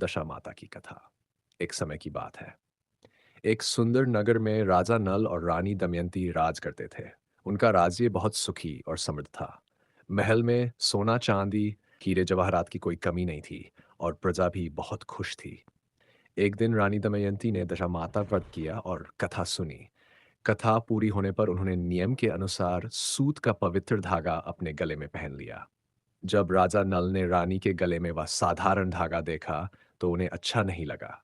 दशा माता की कथा। एक समय की बात है। एक सुंदर नगर में राजा नल और रानी दमयंती राज करते थे। उनका राज्य बहुत सुखी और समृद्ध था। महल में सोना चांदी, हीरे जवाहरात की कोई कमी नहीं थी और प्रजा भी बहुत खुश थी। एक दिन रानी दमयंती ने दशा माता व्रत किया और कथा सुनी। कथा पूरी होने पर उन्होंने नियम के अनुसार सूत का पवित्र धागा अपने गले में पहन लिया। जब राजा नल ने रानी के गले में वह साधारण धागा देखा तो उन्हें अच्छा नहीं लगा।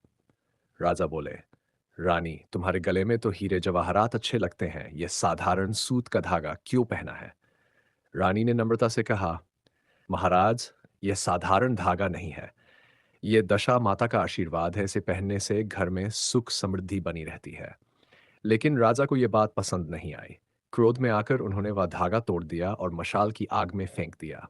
राजा बोले, रानी, तुम्हारे गले में तो हीरे जवाहरात अच्छे लगते हैं, यह साधारण सूत का धागा क्यों पहना है? रानी ने नम्रता से कहा, महाराज, यह साधारण धागा नहीं है। यह दशा माता का आशीर्वाद है। इसे पहनने से घर में सुख समृद्धि बनी रहती है। लेकिन राजा को यह बात पसंद नहीं आई। क्रोध में आकर उन्होंने वह धागा तोड़ दिया और मशाल की आग में फेंक दिया।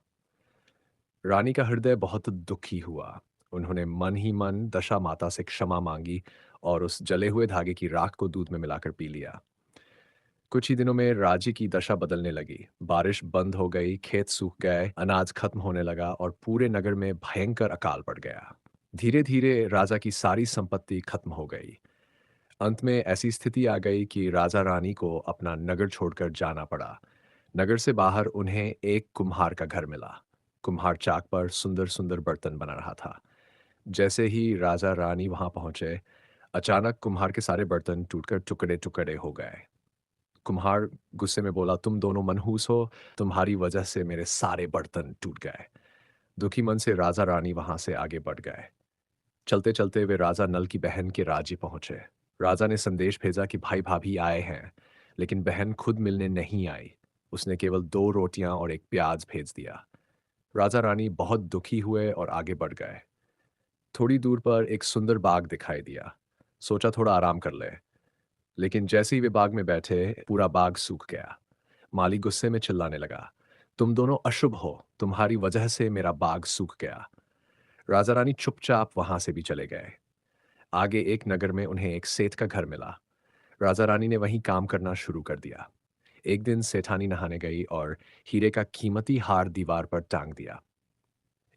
रानी का हृदय बहुत दुखी हुआ। उन्होंने मन ही मन दशा माता से क्षमा मांगी और उस जले हुए धागे की राख को दूध में मिलाकर पी लिया। कुछ ही दिनों में राज्य की दशा बदलने लगी। बारिश बंद हो गई, खेत सूख गए, अनाज खत्म होने लगा और पूरे नगर में भयंकर अकाल पड़ गया। धीरे धीरे राजा की सारी संपत्ति खत्म हो गई। अंत में ऐसी स्थिति आ गई कि राजा रानी को अपना नगर छोड़कर जाना पड़ा। नगर से बाहर उन्हें एक कुम्हार का घर मिला। कुम्हार चाक पर सुंदर सुंदर बर्तन बना रहा था। जैसे ही राजा रानी वहां पहुंचे, अचानक कुम्हार के सारे बर्तन टूटकर टुकड़े टुकड़े हो गए। कुम्हार गुस्से में बोला, तुम दोनों मनहूस हो, तुम्हारी वजह से मेरे सारे बर्तन टूट गए। दुखी मन से राजा रानी वहां से आगे बढ़ गए। चलते चलते वे राजा नल की बहन के राज्य पहुंचे। राजा ने संदेश भेजा कि भाई भाभी आए हैं, लेकिन बहन खुद मिलने नहीं आई। उसने केवल 2 रोटियां और एक प्याज भेज दिया। राजा रानी बहुत दुखी हुए और आगे बढ़ गए। थोड़ी दूर पर एक सुंदर बाग दिखाई दिया। सोचा थोड़ा आराम कर ले, लेकिन जैसे ही वे बाग में बैठे, पूरा बाग सूख गया। माली गुस्से में चिल्लाने लगा, तुम दोनों अशुभ हो, तुम्हारी वजह से मेरा बाग सूख गया। राजा रानी चुपचाप वहां से भी चले गए। आगे एक नगर में उन्हें एक सेठ का घर मिला। राजा रानी ने वहीं काम करना शुरू कर दिया। एक दिन सेठानी नहाने गई और हीरे का कीमती हार दीवार पर टांग दिया।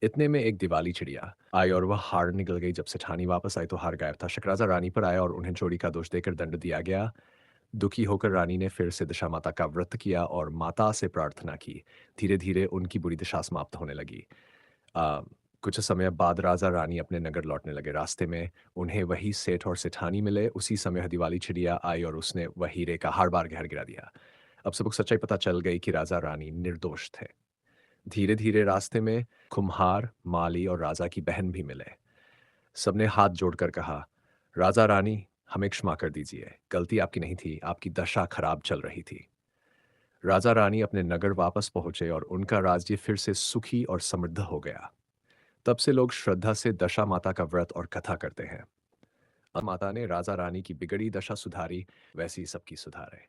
इतने में एक दिवाली चिड़िया आई और वह हार निकल गई। जब सेठानी वापस आई तो हार गायब था। शक राजा रानी पर आया और उन्हें चोरी का दोष देकर दंड दिया गया। दुखी होकर रानी ने फिर से दशा माता का व्रत किया और माता से प्रार्थना की। धीरे धीरे उनकी बुरी दशा समाप्त होने लगी। आ, कुछ समय बाद राजा रानी अपने नगर लौटने लगे। रास्ते में उन्हें वही सेठ और सेठानी मिले। उसी समय दिवाली चिड़िया आई और उसने वह हीरे का हार बार घर गिरा दिया। अब सबको सच्चाई पता चल गई कि राजा रानी निर्दोष थे। धीरे धीरे रास्ते में कुम्हार, माली और राजा की बहन भी मिले। सबने हाथ जोड़कर कहा, राजा रानी, हमें क्षमा कर दीजिए, गलती आपकी नहीं थी, आपकी दशा खराब चल रही थी। राजा रानी अपने नगर वापस पहुंचे और उनका राज्य फिर से सुखी और समृद्ध हो गया। तब से लोग श्रद्धा से दशा माता का व्रत और कथा करते हैं। अब माता ने राजा रानी की बिगड़ी दशा सुधारी, वैसी सबकी सुधारे।